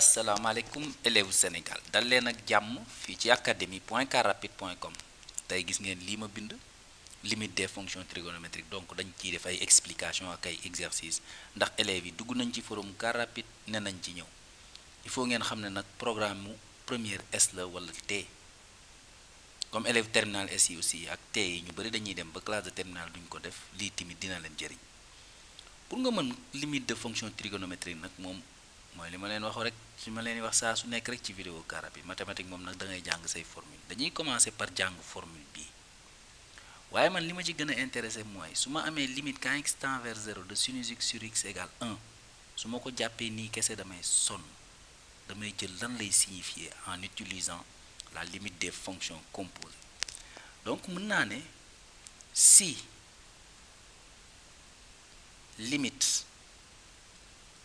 asalaamaaleykum élèves Sénégal dal leen ak jàmm fii ci académie.carrapide.com tey gis ngeen lii ma bind limite des fonctions trigonométriques donc dañ ciy def ay explications ak ay exercices ndax élèves yi dugg nañ ci forum Carrapide ne nañ ci ñëw il faut ngeen xam ne nag programme mu première S la wala T comme élèves terminale S yi aussi ak T yi ñu bëri dañuy dem ba classe de terminale duñ ko def lii tamit dina leen jëriñ pour nga mën limite de fonction trigonométrique nag moom mooy li ma leen wax rek su ma leen di wax saa su nekk rek ci vidéo Carrapide mathématique moom nag da ngay jàng say formule dañuy commencer par jàng formule bii waaye man li ma ci gën a intéressé mooy su ma amee limite quand x tend vers 0 de sinus x sur x égale 1 su ma ko jàppee nii kese damay sonn damay jël lan lay signifier en utilisant la limite des fonctions composées donc mën naa ne si limite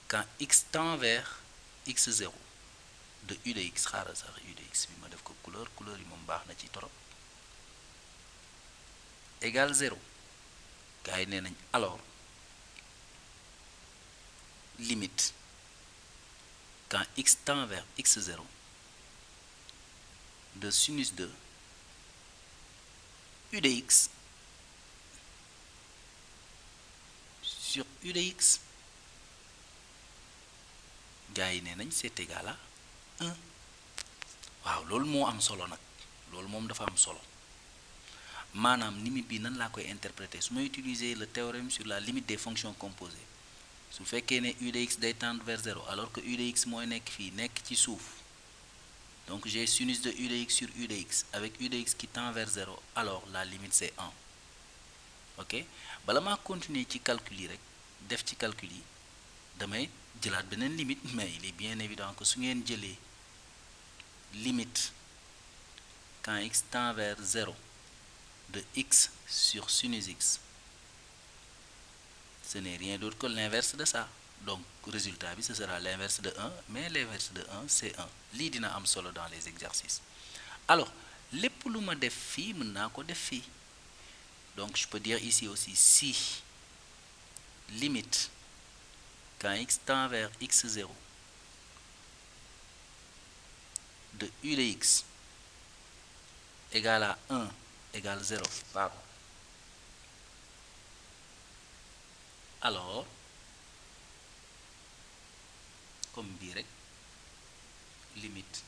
quand x tend vers x0 de u de x xaaral sax u de x bi ma def ko couleur yi moom baax na ci torop égale 0 gars yi nee nañ alors limite quand x tend vers x0 de sinus de u de x sur u de x gars yi nee nañ c'est égal à 1 waaw loolu moo am solo nag loolu moom dafa am solo maanaam limite bi nan laa koy interpréter su ma utiliser le théorème sur la limite des fonctions composées su fekkee ne u de x day tendre vers 0 alors que u de x mooy nekk fii nekk ci suuf donc j'ai sinus de u de x sur u de x avec u de x qui tend vers 0 alors la limite c'est 1 ok bala maa continuer ci calcul yi rek def ci calcul yi damay jëlaat beneen limite mais il est bien évident que su ngeen jëlee limite quand x tend vers 0 de x sur sinus x ce n'est rien d'autre que l'inverse de ça donc résultat bi ce sera l'inverse de 1 mais l'inverse de 1 c'est 1 lii dina am solo dans les exercices alors lépp lu ma def fii mën naa ko def fii donc je peux dire ici aussi si limite quand x tend vers x0 de u de x égale à 1 égale 0 pardon alors comme bii rek limite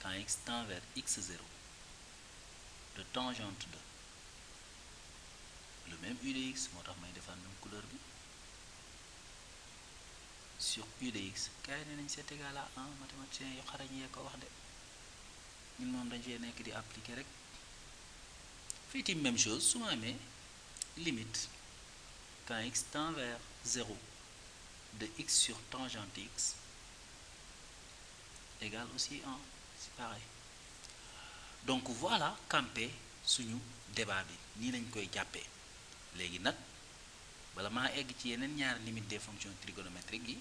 quand x tend vers x0 de tangente de le même u de x moo tax may defar même couleur bi sur u de x kay ne nañ c'est égal à 1 mathématicien yu xarañ yee ko wax de ñun moom dañ fee nekk di appliquer rek fii tim même chose su ma amee limite quand x tend vers 0 de x sur tangente x égale aussi 1 c'est pareil donc voilà campé suñu débat bi nii lañ koy jàppee léegi nag bala maa egg ci yeneen ñaari limite des fonctions trigonométriques yi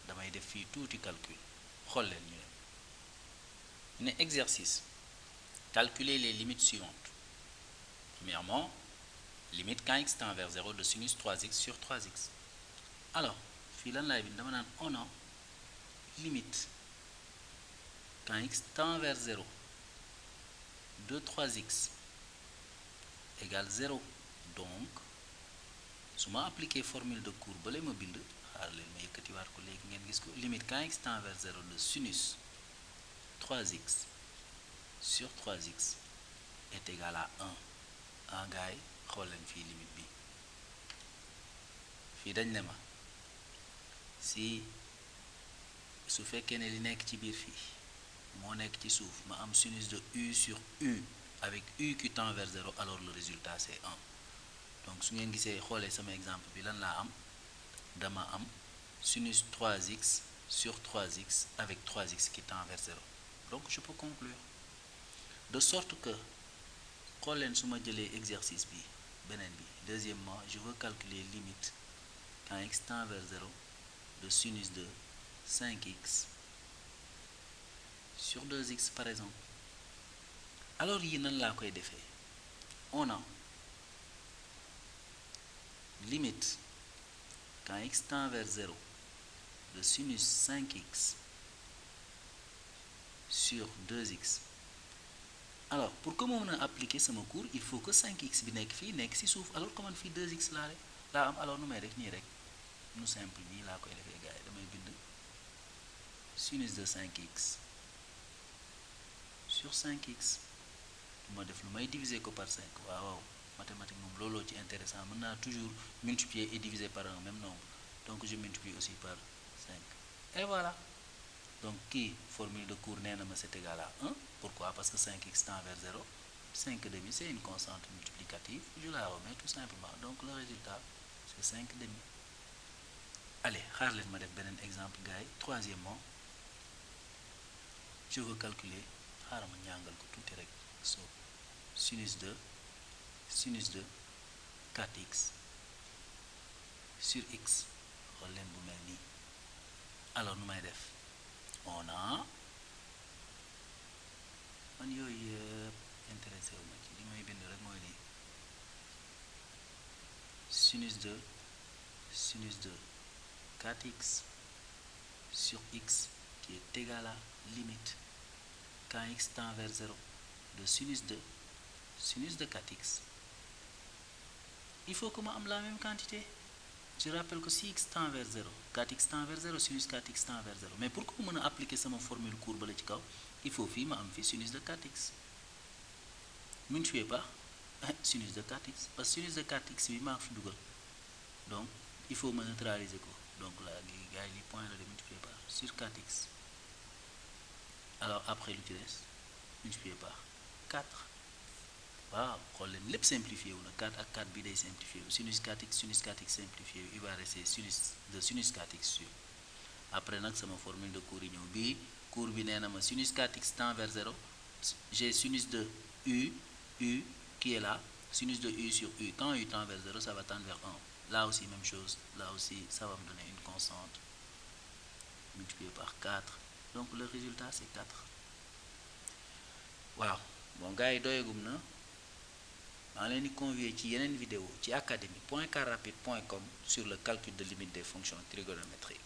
damay def fii tuuti calcul xool leen ñu ne exercice calculer les limites suivantes premièrement limite quand x tend vers 0 de sinus 3x sur 3x alors fii lan laay bind dama naan on a limite quand x tend vers 0 de 3x égale 0 donc su ma appliquer formule de courbe bale ma bind xaar leen ma yëkkatiwaat ko léegi ngeen gis ko limite quand x tend vers 0 de sinus 3x sur 3x est égal à 1 en gars yi xool leen fii limite bi fii dañ ne ma si su fekkee ne li nekk ci biir fii moo nekk ci suuf ma am sinus de u sur u avec u qui tend vers 0 alors le résultat c'est 1 donc su ngeen gisee xoolee sama exemple bi lan laa am dama am sinus 3x sur 3x avec 3x qui tend vers 0 donc je peux conclure de sorte que xool leen su ma jëlee exercice bi beneen bi deuxièmement je veux calculer limite quand x tend vers 0 de sinus de 5x sur 2x par exemple alors yi nan laa koy defee on a limite quand x tend vers 0 de sinus 5x sur 2x. Alors pour que ma mën a appliquer sama cours il faut que 5x bi nekk fii nekk ci suuf alors que man fii 2x laa am. Alors nu may def nii rek nu simple nii laa koy defee gars yi damay bind sinus de 5x sur 5x ma def lu may diviser ko par 5. waaw mathématique moom looloo ci intéressant, mën naa toujours multiplier et diviser par un même nombre, donc je multiplie aussi par 5 et voilà. Donc qui formule de cours nee na ma c'est égal à 1. Pourquoi? Parce que 5x tend vers 0. 5 demi c'est une constante multiplicative, je la remets tout simplement, donc le résultat c'est 5 demi. Allez xaar leen ma def beneen exemple gars yi. Troisièmement, je veux calculer, xaaral ma ñàngal ko tuuti rek. So sinus de 4x sur x, xool leen bu mel nii. Alors nu may def, on a man yooyu yëpp intéressé wu ma ci, li may bind rek mooy lii sinus de 4x sur x qui est égal à limite quand x tend vers 0 de sinus de 4x. Il faut que ma am la même quantité. Je rappelle que si x tend vers 0, 4x tend vers 0, sinus 4x tend vers 0. Mais pour que je puisse appliquer sama formule courbe la ci kaw, il faut fii ma am fii sinus de 4x. Multiplié par sinus de 4x. Parce que sinus de 4x bi maa fi dugal. Donc il faut me neutraliser ko. Donc là, gars yi point la de multiplier par sur 4x. Alors après lu ci des, multiplié par 4. waaw xool leen lépp simplifié wu na, 4 ak 4 bi day simplifié wu, sinus 4x simplifié wu, il va rester sinus 4x sur. Après nag sama formule de cours yi ñëw bii cours bi nee na ma sinus 4x tend vers 0, j'ai sinus de u qui est là, sinus de u sur u, quand u tend vers 0 ça va tendre vers 1. Là aussi même chose, là aussi ça va me donner une constante multipliée par 4, donc le résultat c'est 4. waaw bon gars yi doyagum na. maa leen di convier ci yeneen vidéo ci académie.carrapide.com sur le calcul de limite des fonctions trigonométriques.